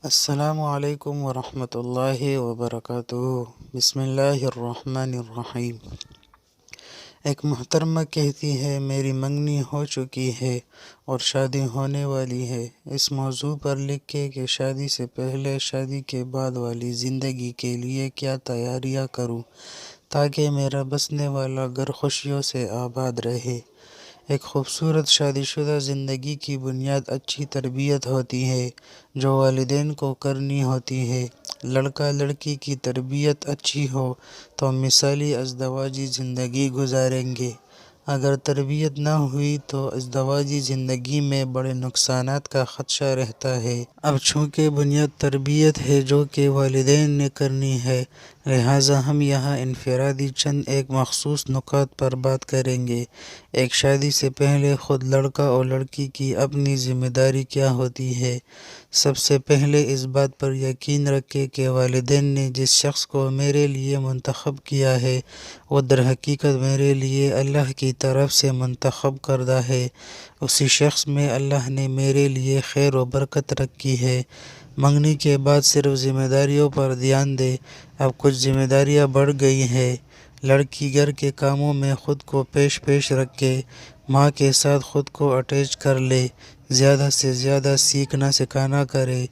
السلام علیکم ورحمۃ اللہ وبرکاتہ۔ بسم اللہ الرحمن الرحیم۔ ایک محترمہ کہتی ہے میری منگنی ہو چکی ہے اور شادی ہونے والی ہے۔ اس موضوع پر لکھے کہ شادی سے پہلے، شادی کے بعد والی زندگی کے لیے کیا تیاریاں کروں تاکہ میرا بسنے والا گھر خوشیوں سے آباد رہے۔ ایک خوبصورت شادی شدہ زندگی کی بنیاد اچھی تربیت ہوتی ہے جو والدین کو کرنی ہوتی ہے۔ لڑکا لڑکی کی تربیت اچھی ہو تو مثالی ازدواجی زندگی گزاریں گے۔ اگر تربیت نہ ہوئی تو ازدواجی زندگی میں بڑے نقصانات کا خدشہ رہتا ہے۔ اب چونکہ بنیاد تربیت ہے جو کہ والدین نے کرنی ہے، لہٰذا ہم یہاں انفرادی چند ایک مخصوص نکات پر بات کریں گے۔ ایک شادی سے پہلے خود لڑکا اور لڑکی کی اپنی ذمہ داری کیا ہوتی ہے۔ سب سے پہلے اس بات پر یقین رکھیں کہ والدین نے جس شخص کو میرے لیے منتخب کیا ہے وہ درحقیقت میرے لیے اللہ کی طرف سے منتخب کردہ ہے۔ اسی شخص میں اللہ نے میرے لیے خیر و برکت رکھی ہے۔ منگنی کے بعد صرف ذمہ داریوں پر دھیان دے۔ اب کچھ ذمہ داریاں بڑھ گئی ہیں۔ لڑکی گھر کے کاموں میں خود کو پیش رکھے، ماں کے ساتھ خود کو اٹیچ کر لے، زیادہ سے زیادہ سیکھنا سکھانا کرے،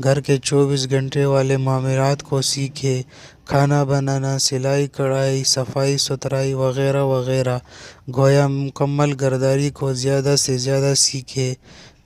گھر کے 24 گھنٹے والے معاملات کو سیکھے، کھانا بنانا، سلائی کڑھائی، صفائی ستھرائی وغیرہ وغیرہ، گویا مکمل گھرداری کو زیادہ سے زیادہ سیکھے۔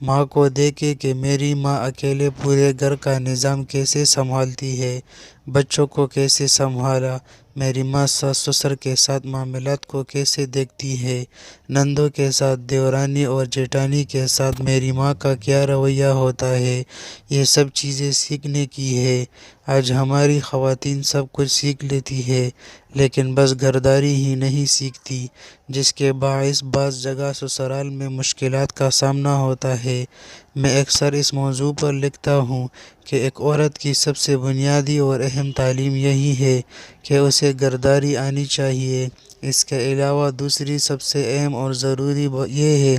ماں کو دیکھے کہ میری ماں اکیلے پورے گھر کا نظام کیسے سنبھالتی ہے، بچوں کو کیسے سنبھالا، میری ماں ساس سسر کے ساتھ معاملات کو کیسے دیکھتی ہے، نندوں کے ساتھ، دیورانی اور جیٹھانی کے ساتھ میری ماں کا کیا رویہ ہوتا ہے، یہ سب چیزیں سیکھنے کی ہے۔ آج ہماری خواتین سب کچھ سیکھ لیتی ہے لیکن بس گھرداری ہی نہیں سیکھتی، جس کے باعث بعض جگہ سسرال میں مشکلات کا سامنا ہوتا ہے۔ میں اکثر اس موضوع پر لکھتا ہوں کہ ایک عورت کی سب سے بنیادی اور اہم تعلیم یہی ہے کہ اسے گھرداری آنی چاہیے۔ اس کے علاوہ دوسری سب سے اہم اور ضروری یہ ہے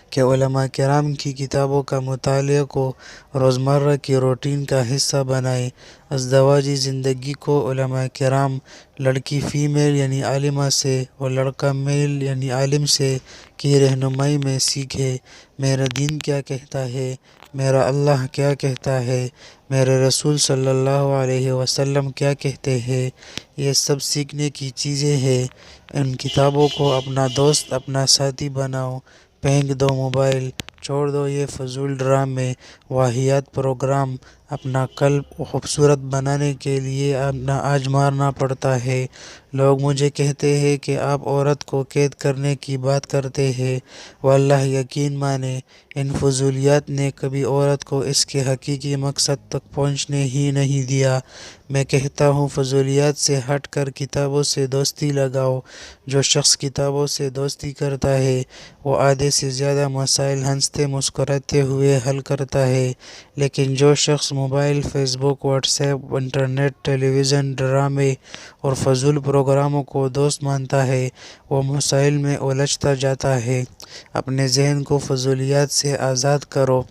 کہ علماء کرام کی کتابوں کا مطالعہ کو روزمرہ کی روٹین کا حصہ بنائے۔ ازدواجی زندگی کو علماء کرام، لڑکی فیمیل یعنی عالمہ سے اور لڑکا میل یعنی عالم سے کی رہنمائی میں سیکھے۔ میرا دین کیا کہتا ہے، میرا اللہ کیا کہتا ہے، میرے رسول صلی اللہ علیہ وسلم کیا کہتے ہیں، یہ سب سیکھنے کی چیزیں ہیں۔ ان کتابوں کو اپنا دوست، اپنا ساتھی بناؤ۔ پھینک دو موبائل، چھوڑ دو یہ فضول ڈرامے، واہیات پروگرام۔ اپنا قلب خوبصورت بنانے کے لیے اپنا آج مارنا پڑتا ہے۔ لوگ مجھے کہتے ہیں کہ آپ عورت کو قید کرنے کی بات کرتے ہیں، واللہ یقین مانیں ان فضولیات نے کبھی عورت کو اس کے حقیقی مقصد تک پہنچنے ہی نہیں دیا۔ میں کہتا ہوں فضولیات سے ہٹ کر کتابوں سے دوستی لگاؤ۔ جو شخص کتابوں سے دوستی کرتا ہے وہ آدھے سے زیادہ مسائل ہنستے مسکراتے ہوئے حل کرتا ہے، لیکن جو شخص موبائل، فیس بک، واٹس ایپ، انٹرنیٹ، ٹیلی ویژن، ڈرامے اور فضول پروگراموں کو دوست مانتا ہے وہ مسائل میں الجھتا جاتا ہے۔ اپنے ذہن کو فضولیات سے آزاد کرو،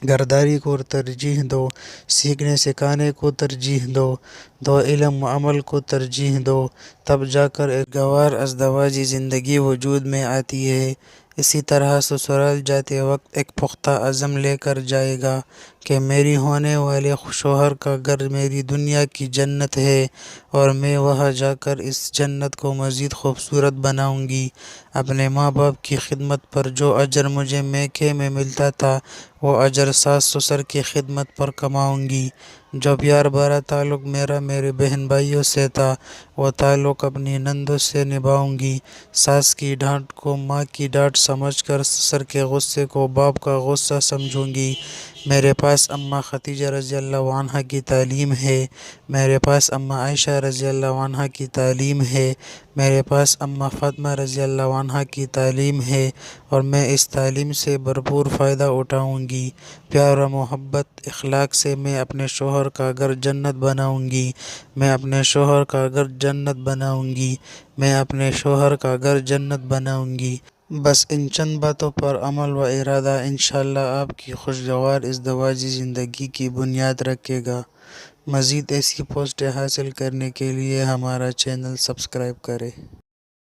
گھرداری کو ترجیح دو، سیکھنے سکھانے کو ترجیح دو، علم و عمل کو ترجیح دو، تب جا کر ایک گوار ازدواجی زندگی وجود میں آتی ہے۔ اسی طرح سسرال جاتے وقت ایک پختہ عزم لے کر جائے گا کہ میری ہونے والے شوہر کا گھر میری دنیا کی جنت ہے اور میں وہاں جا کر اس جنت کو مزید خوبصورت بناؤں گی۔ اپنے ماں باپ کی خدمت پر جو اجر مجھے میکے میں ملتا تھا وہ اجر ساس سسر کی خدمت پر کماؤں گی۔ جو پیار بھرا تعلق میرا میرے بہن بھائیوں سے تھا وہ تعلق اپنی نندوں سے نبھاؤں گی۔ ساس کی ڈانٹ کو ماں کی ڈانٹ سمجھ کر سسر کے غصے کو باپ کا غصہ سمجھوں گی۔ میرے پاس اماں خدیجہ رضی اللہ عنہا کی تعلیم ہے، میرے پاس اماں عائشہ رضی اللہ عنہا کی تعلیم ہے، میرے پاس اماں فاطمہ رضی اللہ عنہا کی تعلیم ہے اور میں اس تعلیم سے بھرپور فائدہ اٹھاؤں گی۔ پیار و محبت، اخلاق سے میں اپنے شوہر کا گھر جنت بناؤں گی، میں اپنے شوہر کا گھر جنت بناؤں گی، میں اپنے شوہر کا گھر جنت بناؤں گی۔ بس ان چند باتوں پر عمل و ارادہ انشاءاللہ آپ کی خوشگوار ازدواجی زندگی کی بنیاد رکھے گا۔ مزید ایسی پوسٹیں حاصل کرنے کے لیے ہمارا چینل سبسکرائب کریں۔